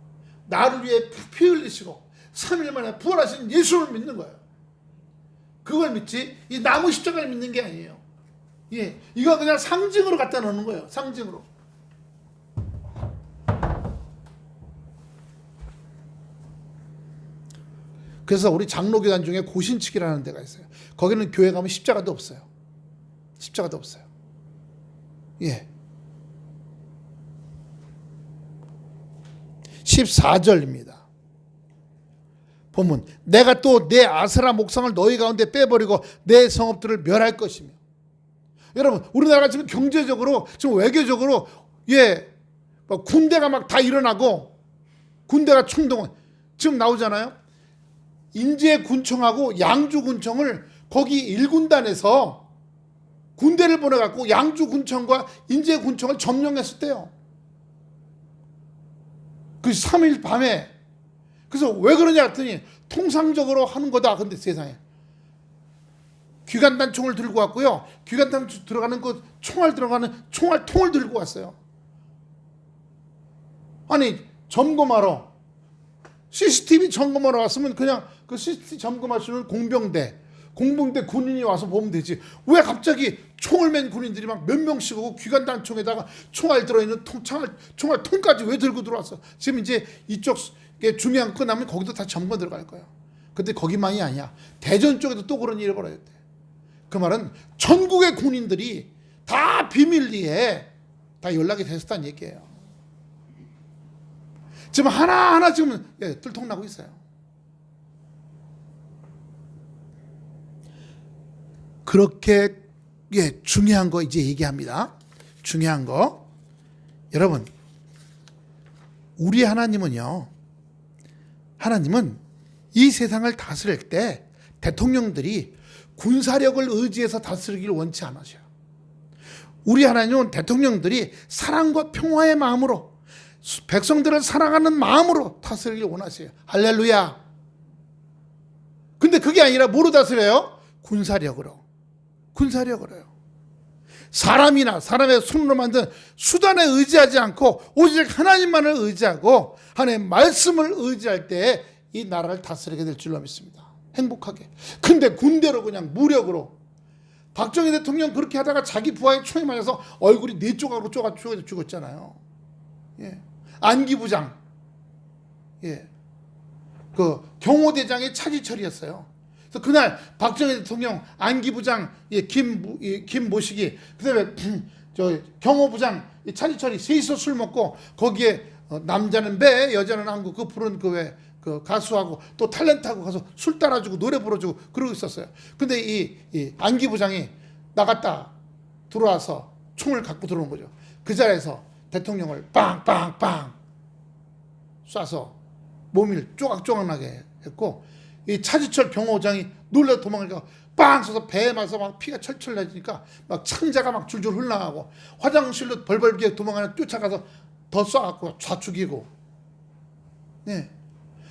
나를 위해 피 흘리시고 3일 만에 부활하신 예수를 믿는 거예요. 그걸 믿지 이 나무 십자가를 믿는 게 아니에요. 예, 이거 그냥 상징으로 갖다 놓는 거예요. 상징으로. 그래서 우리 장로교단 중에 고신측이라는 데가 있어요. 거기는 교회 가면 십자가도 없어요. 십자가도 없어요. 예. 14절입니다. 보면 내가 또 내 아세라 목상을 너희 가운데 빼버리고 내 성읍들을 멸할 것이며. 여러분 우리나라가 지금 경제적으로 지금 외교적으로 군대가 막 다 일어나고 군대가 총동원 지금 나오잖아요. 인제군청하고 양주군청을 거기 1군단에서 군대를 보내갖고 양주군청과 인제군청을 점령했었대요. 그 3일 밤에. 그래서 왜 그러냐 했더니 통상적으로 하는 거다. 근데 세상에 귀간단 총을 들고 왔고요. 귀간단 들어가는 그 총알 들어가는 총알통을 들고 왔어요. 아니 점검하러 CCTV 점검하러 왔으면 그냥 그 CCTV 점검할 수 있는 공병대 군인이 와서 보면 되지. 왜 갑자기 총을 맨 군인들이 막 몇 명씩 오고 귀간단 총에다가 총알 들어있는 총알 통까지 왜 들고 들어왔어? 지금 이제 이쪽 중요한 거 끝나면 거기도 다 점검 들어갈 거야. 근데 거기만이 아니야. 대전 쪽에도 또 그런 일이 벌어졌대. 그 말은 전국의 군인들이 다 비밀리에 다 연락이 됐었다는 얘기예요. 지금 하나하나 지금 들통나고 있어요. 그렇게 중요한 거 이제 얘기합니다. 중요한 거. 여러분 우리 하나님은 이 세상을 다스릴 때 대통령들이 군사력을 의지해서 다스리기를 원치 않으셔요. 우리 하나님은 대통령들이 사랑과 평화의 마음으로 백성들을 사랑하는 마음으로 다스리기를 원하세요. 할렐루야. 근데 그게 아니라 뭐로 다스려요? 군사력으로요. 사람의 손으로 만든 수단에 의지하지 않고 오직 하나님만을 의지하고 하나님의 말씀을 의지할 때 이 나라를 다스리게 될 줄로 믿습니다. 행복하게. 근데 군대로 그냥 무력으로 박정희 대통령 그렇게 하다가 자기 부하에 총에 맞아서 얼굴이 4조각으로 쪼개져 죽었잖아요. 예. 안기부장 그 경호대장의 차지철이었어요. 그래서 그날 박정희 대통령 안기부장 김모식이 그다음에 경호부장 차지철이 셋이서 술 먹고 거기에 남자는 배 여자는 항구 그 부른 그 가수하고 또 탤런트하고 가서 술 따라주고 노래 불러주고 그러고 있었어요. 근데 이 안기부장이 나갔다 들어와서 총을 갖고 들어온 거죠. 그 자리에서 대통령을 빵빵빵 쏴서 몸을 쪼각쪼각나게 했고 이 차지철 경호장이 놀라 도망가니까 빵 쏴서 배에 맞아서 막 피가 철철 나니까 막 창자가 막 줄줄 흘러나가고 화장실로 벌벌 기어 도망가는 쫓아가서 더 쏴갖고 좌축이고. 네.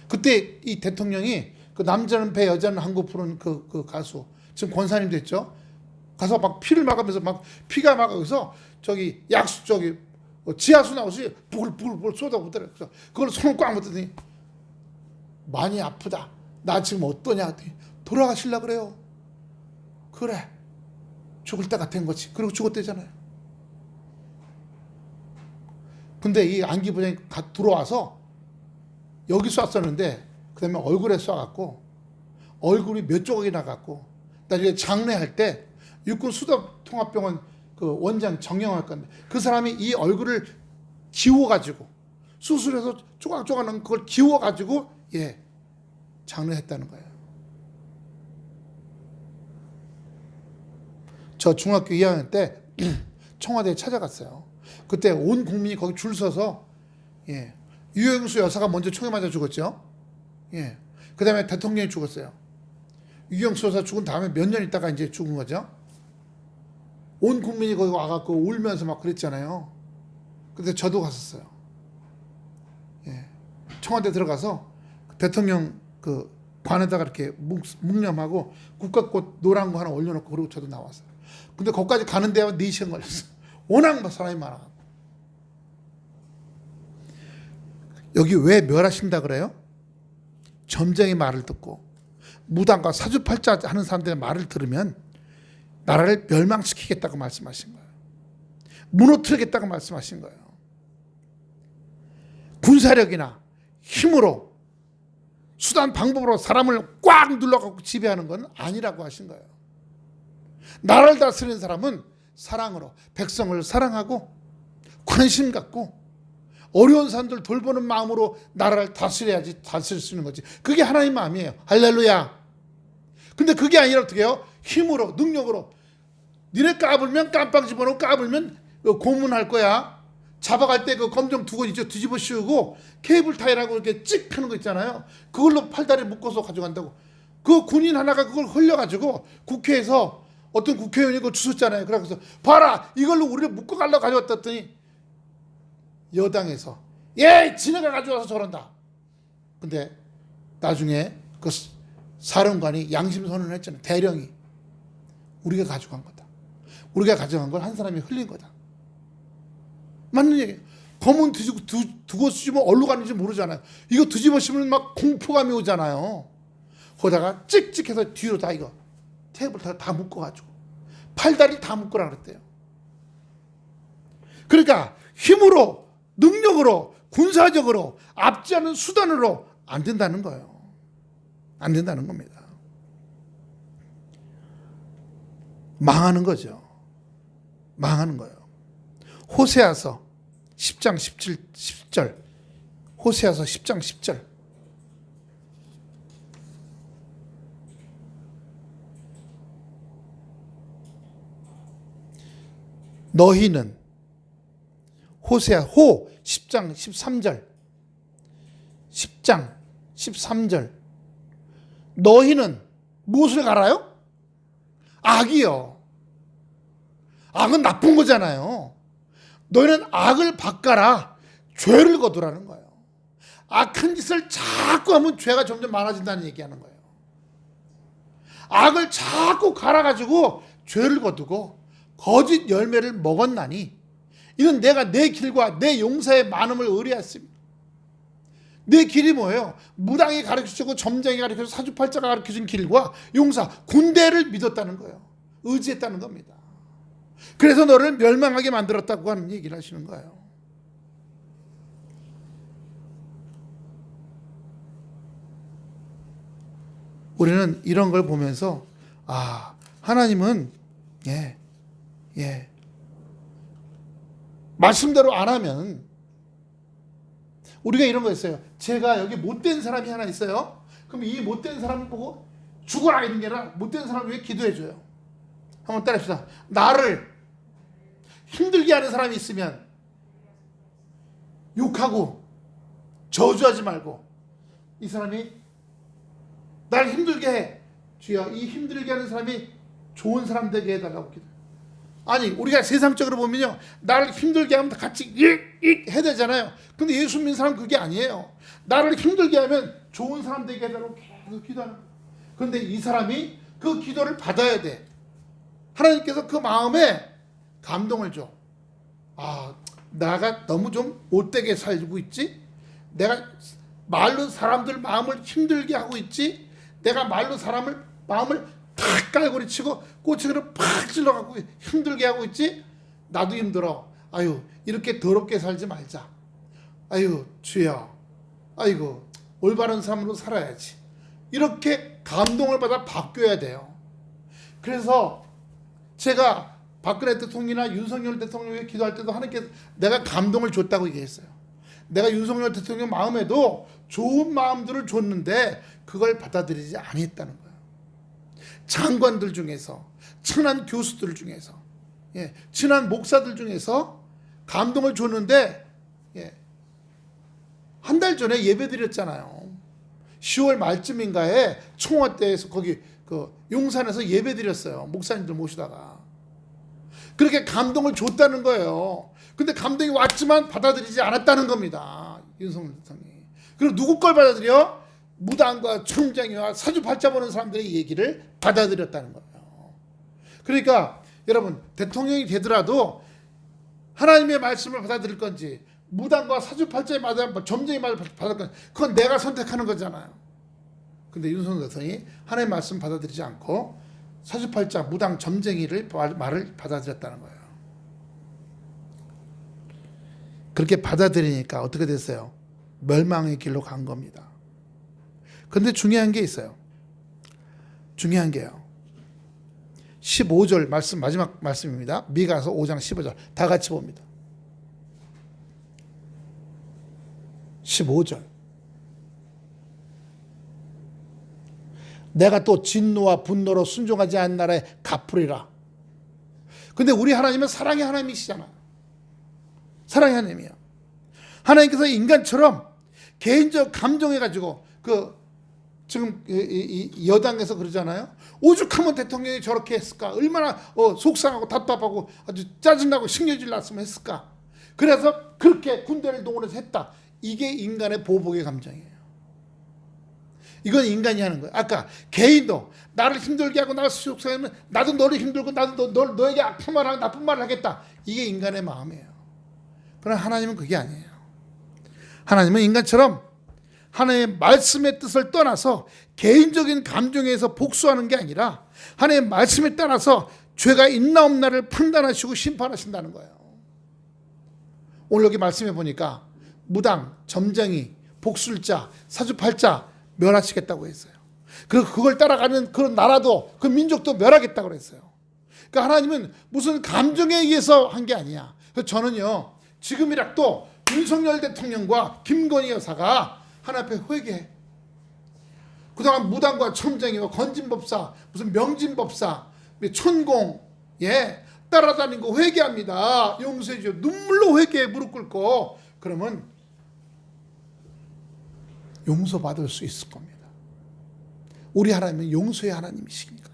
그때 이 대통령이 그 남자는 배 여자는 항구 푸는 그 가수 지금 권사님 됐죠. 가서 막 피를 막으면서 막 피가 막아서 저기 약수 저기 지하수 나오시 부글부글 쏟아붓더라고요. 그래서 그걸 손을 꽉 묻더니 많이 아프다. 나 지금 어떠냐? 돌아가실라 그래요. 그래. 죽을 때가 된 거지. 그리고 죽었대잖아요. 근데 이 안기 부장이 들어와서 여기 쐈었는데 그 다음에 얼굴에 쏴갖고 얼굴이 몇 조각이 나갔고 나중에 장례할 때 육군 수도통합병원 그 원장 정영할 건데 그 사람이 이 얼굴을 기워가지고 수술해서 조각조각 난 그걸 기워가지고 장례했다는 거예요. 저 중학교 2학년 때 청와대에 찾아갔어요. 그때 온 국민이 거기 줄 서서 유영수 여사가 먼저 총에 맞아 죽었죠. 그 다음에 대통령이 죽었어요. 유영수 여사 죽은 다음에 몇 년 있다가 이제 죽은 거죠. 온 국민이 거기 와갖고 울면서 막 그랬잖아요. 근데 저도 갔었어요. 청와대 들어가서 대통령 그 관에다가 이렇게 묵념하고 국가꽃 노란 거 하나 올려놓고 그리고 저도 나왔어요. 근데 거기까지 가는데 4시간 걸렸어요. 워낙 사람이 많아가지고. 여기 왜 멸하신다 그래요? 점쟁이 말을 듣고 무당과 사주팔자 하는 사람들의 말을 들으면 나라를 멸망시키겠다고 말씀하신 거예요. 무너뜨리겠다고 말씀하신 거예요. 군사력이나 힘으로 수단 방법으로 사람을 꽉 눌러갖고 지배하는 건 아니라고 하신 거예요. 나라를 다스리는 사람은 사랑으로 백성을 사랑하고 관심 갖고 어려운 사람들 돌보는 마음으로 나라를 다스려야지 다스릴 수 있는 거지. 그게 하나님 마음이에요. 할렐루야. 근데 그게 아니라 어떻게 해요? 힘으로 능력으로 니네 까불면 깜빡 집어넣고 까불면 고문할 거야. 잡아갈 때 그 검정 두건 있죠. 뒤집어 씌우고 케이블 타이라고 이렇게 찍 하는 거 있잖아요. 그걸로 팔다리 묶어서 가져간다고. 그 군인 하나가 그걸 흘려가지고 국회에서 어떤 국회의원이 그걸 주웠잖아요. 그래서 봐라 이걸로 우리를 묶어가려고 가져왔다 했더니 여당에서 지네가 가져와서 저런다. 근데 나중에 그 사령관이 양심선언을 했잖아요. 대령이 우리가 가져간 거다. 우리가 가져간 걸 한 사람이 흘린 거다. 맞는 얘기예요. 검은 두고 씌우면 어디로 가는지 모르잖아요. 이거 뒤집어 씌우면 막 공포감이 오잖아요. 거기다가 찍찍해서 뒤로 다 이거 테이블 다 묶어가지고 팔다리를 다 묶으라 그랬대요. 그러니까 힘으로 능력으로 군사적으로 압제하는 수단으로 안 된다는 거예요. 안 된다는 겁니다. 망하는 거죠. 망하는 거예요. 호세아서 10장 10절 호세아서 10장 10절 너희는 호세아 10장 13절 10장 13절 너희는 무엇을 갈아요? 악이요. 악은 나쁜 거잖아요. 너희는 악을 바꿔라. 죄를 거두라는 거예요. 악한 짓을 자꾸 하면 죄가 점점 많아진다는 얘기하는 거예요. 악을 자꾸 갈아가지고 죄를 거두고 거짓 열매를 먹었나니 이는 내가 내 길과 내 용사의 많음을 의뢰했습니다. 내 길이 뭐예요? 무당이 가르쳐주고 점쟁이 가르쳐주고 사주팔자가 가르쳐준 길과 용사, 군대를 믿었다는 거예요. 의지했다는 겁니다. 그래서 너를 멸망하게 만들었다고 하는 얘기를 하시는 거예요. 우리는 이런 걸 보면서 하나님은 말씀대로 안 하면 우리가 이런 거 있어요. 제가 여기 못된 사람이 하나 있어요. 그럼 이 못된 사람을 보고 죽어라 이런 게 아니라 못된 사람을 위해 기도해 줘요. 한번 따라합시다. 나를 힘들게 하는 사람이 있으면 욕하고 저주하지 말고 이 사람이 날 힘들게 해. 주여 이 힘들게 하는 사람이 좋은 사람 되게 해달라고 기도해요. 아니 우리가 세상적으로 보면요, 나를 힘들게 하면 같이 해야 되잖아요. 근데 예수 믿는 사람은 그게 아니에요. 나를 힘들게 하면 좋은 사람 되게 해달라고 계속 기도하는 거예요. 그런데 이 사람이 그 기도를 받아야 돼. 하나님께서 그 마음에 감동을 줘. 아, 내가 너무 좀 못되게 살고 있지? 내가 말로 사람들 마음을 힘들게 하고 있지? 내가 말로 사람을 마음을 팍 깔고리 치고 꼬치를 팍 찔러갖고 힘들게 하고 있지? 나도 힘들어. 아유, 이렇게 더럽게 살지 말자. 아유, 주여. 아이고, 올바른 삶으로 살아야지. 이렇게 감동을 받아 바뀌어야 돼요. 그래서 제가 박근혜 대통령이나 윤석열 대통령에게 기도할 때도 하나님께서 내가 감동을 줬다고 얘기했어요. 내가 윤석열 대통령 마음에도 좋은 마음들을 줬는데 그걸 받아들이지 않았다는 거예요. 장관들 중에서, 친한 교수들 중에서, 친한 목사들 중에서 감동을 줬는데, 한 달 전에 예배 드렸잖아요. 10월 말쯤인가에 총화 때에서 거기 그 용산에서 예배 드렸어요. 목사님들 모시다가. 그렇게 감동을 줬다는 거예요. 근데 감동이 왔지만 받아들이지 않았다는 겁니다. 윤석열 대통령이. 그리고 누구 걸 받아들여? 무당과 총장이와 사주팔자 보는 사람들의 얘기를 받아들였다는 거예요. 그러니까 여러분, 대통령이 되더라도 하나님의 말씀을 받아들일 건지 무당과 사주팔자의 말, 점쟁이 말을 받을 건지 그건 내가 선택하는 거잖아요. 근데 윤석열 대통령이 하나님의 말씀 받아들이지 않고 사주팔자, 무당, 점쟁이를 말을 받아들였다는 거예요. 그렇게 받아들이니까 어떻게 됐어요? 멸망의 길로 간 겁니다. 그런데 중요한 게 있어요. 중요한 게요. 15절 말씀, 마지막 말씀입니다. 미가서 5장 15절 다 같이 봅니다. 15절. 내가 또 진노와 분노로 순종하지 않는 나라에 갚으리라. 근데 우리 하나님은 사랑의 하나님이시잖아요. 사랑의 하나님이에요. 하나님께서 인간처럼 개인적 감정해가지고 지금 이 여당에서 그러잖아요. 오죽하면 대통령이 저렇게 했을까? 얼마나 속상하고 답답하고 아주 짜증나고 신경질 났으면 했을까? 그래서 그렇게 군대를 동원해서 했다. 이게 인간의 보복의 감정이에요. 이건 인간이 하는 거예요. 아까 개인도 나를 힘들게 하고 나를 속상하면 나도 너를 힘들고 나도 너에게 악한 말을 하고 나쁜 말을 하겠다. 이게 인간의 마음이에요. 그러나 하나님은 그게 아니에요. 하나님은 인간처럼 하나님의 말씀의 뜻을 떠나서 개인적인 감정에서 복수하는 게 아니라 하나님의 말씀에 따라서 죄가 있나 없나를 판단하시고 심판하신다는 거예요. 오늘 여기 말씀해 보니까 무당, 점쟁이, 복술자, 사주팔자 멸하시겠다고 했어요. 그리고 그걸 따라가는 그런 나라도 그 민족도 멸하겠다고 그랬어요. 그러니까 하나님은 무슨 감정에 의해서 한 게 아니야. 그래서 저는요, 지금이라도 윤석열 대통령과 김건희 여사가 하나님 앞에 회개해. 그동안 무당과 점쟁이와 건진법사, 무슨 명진법사, 천공, 따라다닌 거 회개합니다. 용서해 주죠. 눈물로 회개해, 무릎 꿇고. 그러면 용서받을 수 있을 겁니다. 우리 하나님은 용서의 하나님이시니까.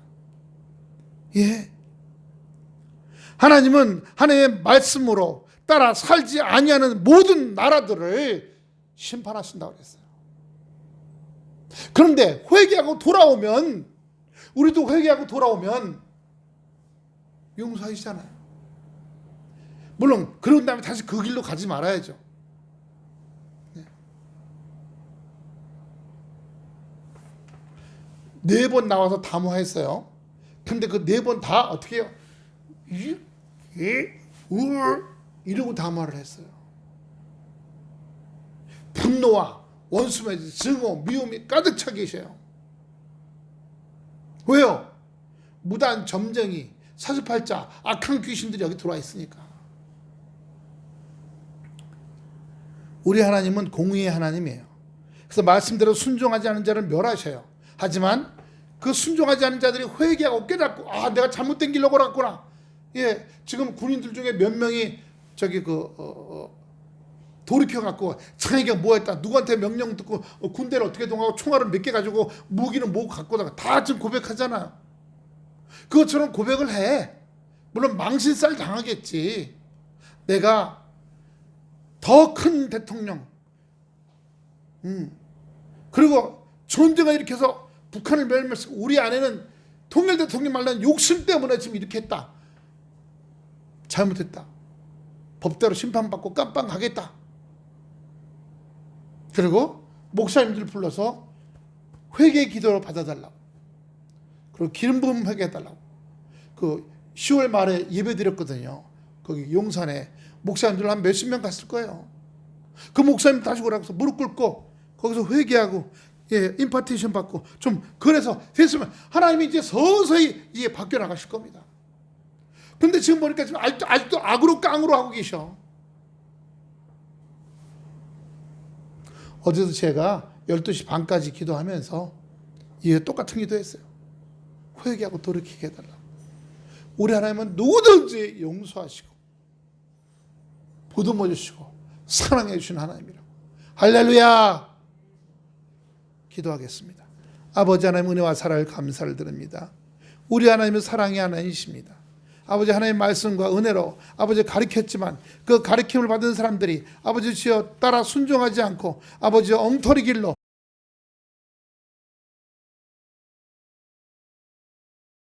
하나님은 하나님의 말씀으로 따라 살지 아니하는 모든 나라들을 심판하신다고 그랬어요. 그런데 회개하고 돌아오면, 우리도 회개하고 돌아오면 용서하시잖아요. 물론 그런 다음에 다시 그 길로 가지 말아야죠. 네 번 나와서 담화했어요. 근데 그 네 번 다 어떻게 해요? 이러고 담화를 했어요. 분노와 원수매질, 증오, 미움이 가득 차 계셔요. 왜요? 무단, 점쟁이, 사주팔자, 악한 귀신들이 여기 들어와 있으니까. 우리 하나님은 공의의 하나님이에요. 그래서 말씀대로 순종하지 않은 자를 멸하셔요. 하지만 그 순종하지 않은 자들이 회개하고 깨닫고, 내가 잘못된 길로 걸었구나. 지금 군인들 중에 몇 명이 돌이켜갖고 자기가 뭐 했다, 누구한테 명령 듣고 군대를 어떻게 동하고 총알을 몇 개 가지고 무기는 뭐 갖고 다 지금 고백하잖아요. 그것처럼 고백을 해. 물론 망신살 당하겠지. 내가 더 큰 대통령, 그리고 전쟁을 일으켜서 북한을 멸망시키고 우리 아내는 통일 대통령 말하는 욕심 때문에 지금 이렇게 했다. 잘못했다. 법대로 심판받고 깜빵 가겠다. 그리고 목사님들 불러서 회개 기도를 받아달라고. 그리고 기름 부음 회개해달라고. 그 10월 말에 예배 드렸거든요. 거기 용산에 목사님들 한 몇십 명 갔을 거예요. 그 목사님 다시 오라고 무릎 꿇고 거기서 회개하고 임파테이션 받고 좀 그래서 됐으면 하나님이 이제 서서히 이게 바뀌어 나가실 겁니다. 그런데 지금 보니까 지금 아직도 악으로 깡으로 하고 계셔. 어제도 제가 12시 반까지 기도하면서 이게 똑같은 기도했어요. 회개하고 돌이키게 해달라고. 우리 하나님은 누구든지 용서하시고 보듬어 주시고 사랑해 주시는 하나님이라고. 할렐루야. 기도하겠습니다. 아버지 하나님 은혜와 사랑을 감사를 드립니다. 우리 하나님은 사랑의 하나님이십니다. 아버지 하나님의 말씀과 은혜로 아버지 가르쳤지만 그 가르침을 받은 사람들이 아버지 주여 따라 순종하지 않고 아버지 엉터리 길로